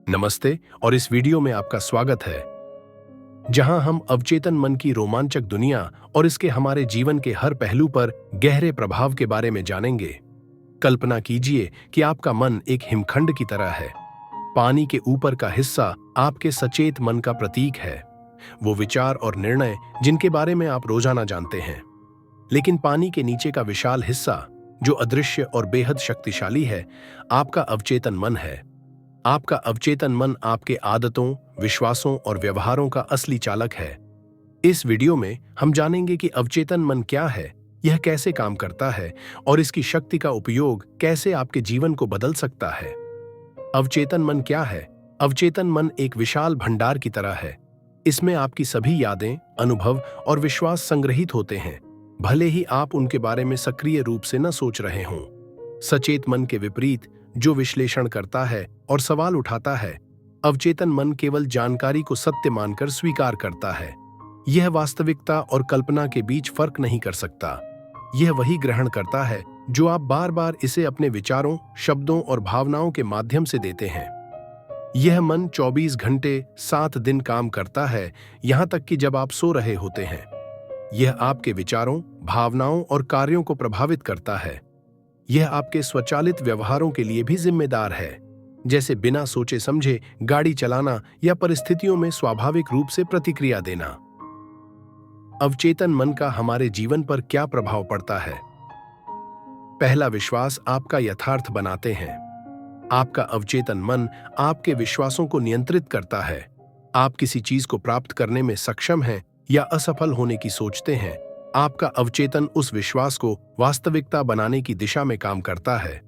नमस्ते और इस वीडियो में आपका स्वागत है जहां हम अवचेतन मन की रोमांचक दुनिया और इसके हमारे जीवन के हर पहलू पर गहरे प्रभाव के बारे में जानेंगे। कल्पना कीजिए कि आपका मन एक हिमखंड की तरह है। पानी के ऊपर का हिस्सा आपके सचेत मन का प्रतीक है, वो विचार और निर्णय जिनके बारे में आप रोजाना जानते हैं। लेकिन पानी के नीचे का विशाल हिस्सा जो अदृश्य और बेहद शक्तिशाली है, आपका अवचेतन मन है। आपका अवचेतन मन आपके आदतों, विश्वासों और व्यवहारों का असली चालक है। इस वीडियो में हम जानेंगे कि अवचेतन मन क्या है, यह कैसे काम करता है और इसकी शक्ति का उपयोग कैसे आपके जीवन को बदल सकता है। अवचेतन मन क्या है? अवचेतन मन एक विशाल भंडार की तरह है। इसमें आपकी सभी यादें, अनुभव और विश्वास संग्रहित होते हैं, भले ही आप उनके बारे में सक्रिय रूप से न सोच रहे हों। सचेत मन के विपरीत, जो विश्लेषण करता है और सवाल उठाता है, अवचेतन मन केवल जानकारी को सत्य मानकर स्वीकार करता है। यह वास्तविकता और कल्पना के बीच फर्क नहीं कर सकता। यह वही ग्रहण करता है जो आप बार बार इसे अपने विचारों, शब्दों और भावनाओं के माध्यम से देते हैं। यह मन 24 घंटे 7 दिन काम करता है, यहां तक कि जब आप सो रहे होते हैं। यह आपके विचारों, भावनाओं और कार्यों को प्रभावित करता है। यह आपके स्वचालित व्यवहारों के लिए भी जिम्मेदार है, जैसे बिना सोचे समझे गाड़ी चलाना या परिस्थितियों में स्वाभाविक रूप से प्रतिक्रिया देना। अवचेतन मन का हमारे जीवन पर क्या प्रभाव पड़ता है? पहला, विश्वास आपका यथार्थ बनाते हैं। आपका अवचेतन मन आपके विश्वासों को नियंत्रित करता है। आप किसी चीज को प्राप्त करने में सक्षम हैं या असफल होने की सोचते हैं, आपका अवचेतन उस विश्वास को वास्तविकता बनाने की दिशा में काम करता है।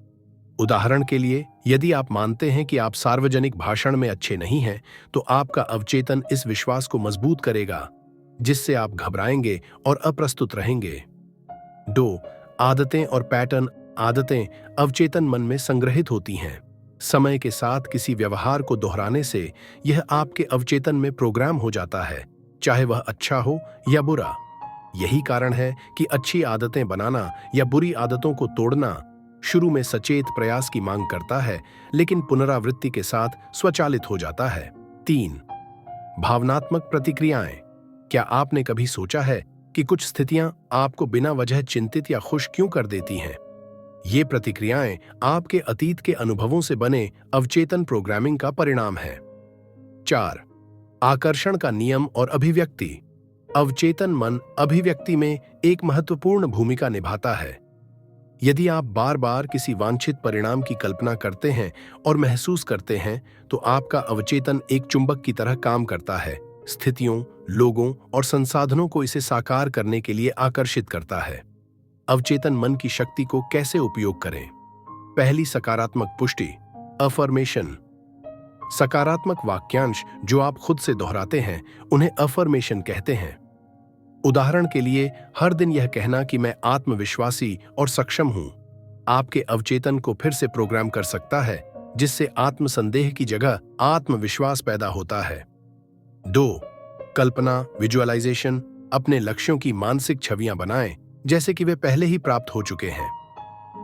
उदाहरण के लिए, यदि आप मानते हैं कि आप सार्वजनिक भाषण में अच्छे नहीं हैं, तो आपका अवचेतन इस विश्वास को मजबूत करेगा, जिससे आप घबराएंगे और अप्रस्तुत रहेंगे। 2. आदतें और पैटर्न। आदतें अवचेतन मन में संग्रहित होती हैं। समय के साथ किसी व्यवहार को दोहराने से यह आपके अवचेतन में प्रोग्राम हो जाता है, चाहे वह अच्छा हो या बुरा। यही कारण है कि अच्छी आदतें बनाना या बुरी आदतों को तोड़ना शुरू में सचेत प्रयास की मांग करता है, लेकिन पुनरावृत्ति के साथ स्वचालित हो जाता है। 3. भावनात्मक प्रतिक्रियाएं। क्या आपने कभी सोचा है कि कुछ स्थितियां आपको बिना वजह चिंतित या खुश क्यों कर देती हैं? ये प्रतिक्रियाएं आपके अतीत के अनुभवों से बने अवचेतन प्रोग्रामिंग का परिणाम है। 4. आकर्षण का नियम और अभिव्यक्ति। अवचेतन मन अभिव्यक्ति में एक महत्वपूर्ण भूमिका निभाता है। यदि आप बार बार किसी वांछित परिणाम की कल्पना करते हैं और महसूस करते हैं, तो आपका अवचेतन एक चुंबक की तरह काम करता है, स्थितियों, लोगों और संसाधनों को इसे साकार करने के लिए आकर्षित करता है। अवचेतन मन की शक्ति को कैसे उपयोग करें? पहली, सकारात्मक पुष्टि, अफर्मेशन। सकारात्मक वाक्यांश जो आप खुद से दोहराते हैं, उन्हें अफर्मेशन कहते हैं। उदाहरण के लिए, हर दिन यह कहना कि मैं आत्मविश्वासी और सक्षम हूं, आपके अवचेतन को फिर से प्रोग्राम कर सकता है, जिससे आत्मसंदेह की जगह आत्मविश्वास पैदा होता है। 2. कल्पना, विजुअलाइजेशन। अपने लक्ष्यों की मानसिक छवियां बनाएं, जैसे कि वे पहले ही प्राप्त हो चुके हैं।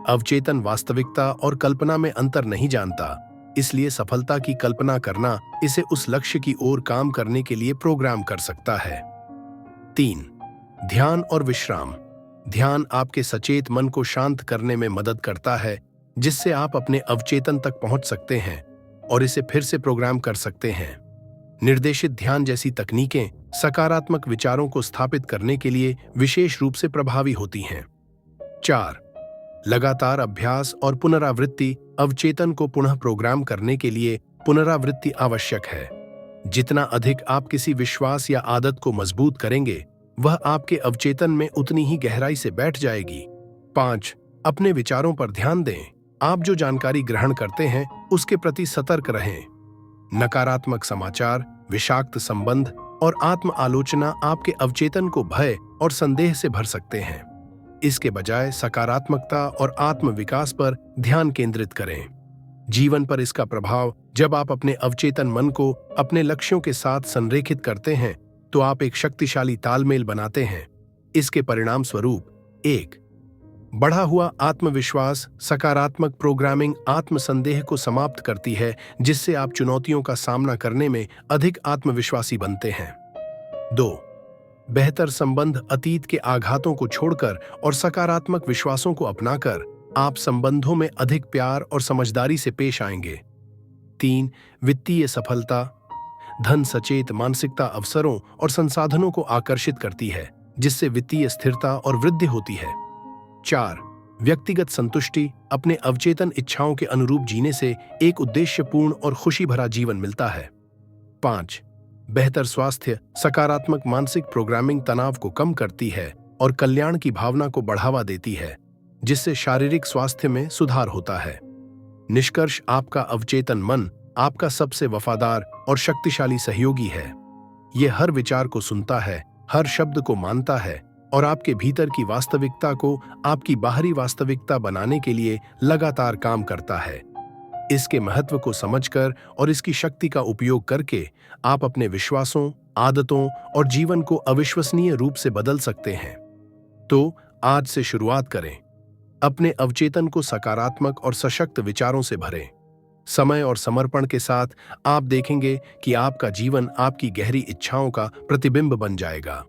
अवचेतन वास्तविकता और कल्पना में अंतर नहीं जानता, इसलिए सफलता की कल्पना करना इसे उस लक्ष्य की ओर काम करने के लिए प्रोग्राम कर सकता है। 3. ध्यान और विश्राम। ध्यान आपके सचेत मन को शांत करने में मदद करता है, जिससे आप अपने अवचेतन तक पहुंच सकते हैं और इसे फिर से प्रोग्राम कर सकते हैं। निर्देशित ध्यान जैसी तकनीकें सकारात्मक विचारों को स्थापित करने के लिए विशेष रूप से प्रभावी होती हैं। 4. लगातार अभ्यास और पुनरावृत्ति। अवचेतन को पुनः प्रोग्राम करने के लिए पुनरावृत्ति आवश्यक है। जितना अधिक आप किसी विश्वास या आदत को मजबूत करेंगे, वह आपके अवचेतन में उतनी ही गहराई से बैठ जाएगी। 5. अपने विचारों पर ध्यान दें। आप जो जानकारी ग्रहण करते हैं, उसके प्रति सतर्क रहें। नकारात्मक समाचार, विषाक्त संबंध और आत्म आलोचना आपके अवचेतन को भय और संदेह से भर सकते हैं। इसके बजाय सकारात्मकता और आत्मविकास पर ध्यान केंद्रित करें। जीवन पर इसका प्रभाव। जब आप अपने अवचेतन मन को अपने लक्ष्यों के साथ संरेखित करते हैं, तो आप एक शक्तिशाली तालमेल बनाते हैं। इसके परिणाम स्वरूप: 1. बढ़ा हुआ आत्मविश्वास, सकारात्मक प्रोग्रामिंग आत्मसंदेह को समाप्त करती है, जिससे आप चुनौतियों का सामना करने में अधिक आत्मविश्वासी बनते हैं। 2. बेहतर संबंध अतीत के आघातों को छोड़कर और सकारात्मक विश्वासों को अपनाकर आप संबंधों में अधिक प्यार और समझदारी से पेश आएंगे। 3. वित्तीय सफलता धन सचेत मानसिकता अवसरों और संसाधनों को आकर्षित करती है, जिससे वित्तीय स्थिरता और वृद्धि होती है। 4. व्यक्तिगत संतुष्टि अपने अवचेतन इच्छाओं के अनुरूप जीने से एक उद्देश्यपूर्ण और खुशी भरा जीवन मिलता है। 5. बेहतर स्वास्थ्य सकारात्मक मानसिक प्रोग्रामिंग तनाव को कम करती है और कल्याण की भावना को बढ़ावा देती है, जिससे शारीरिक स्वास्थ्य में सुधार होता है। निष्कर्ष, आपका अवचेतन मन आपका सबसे वफादार और शक्तिशाली सहयोगी है। यह हर विचार को सुनता है, हर शब्द को मानता है और आपके भीतर की वास्तविकता को आपकी बाहरी वास्तविकता बनाने के लिए लगातार काम करता है। इसके महत्व को समझकर और इसकी शक्ति का उपयोग करके आप अपने विश्वासों, आदतों और जीवन को अविश्वसनीय रूप से बदल सकते हैं। तो आज से शुरुआत करें। अपने अवचेतन को सकारात्मक और सशक्त विचारों से भरें। समय और समर्पण के साथ आप देखेंगे कि आपका जीवन आपकी गहरी इच्छाओं का प्रतिबिंब बन जाएगा।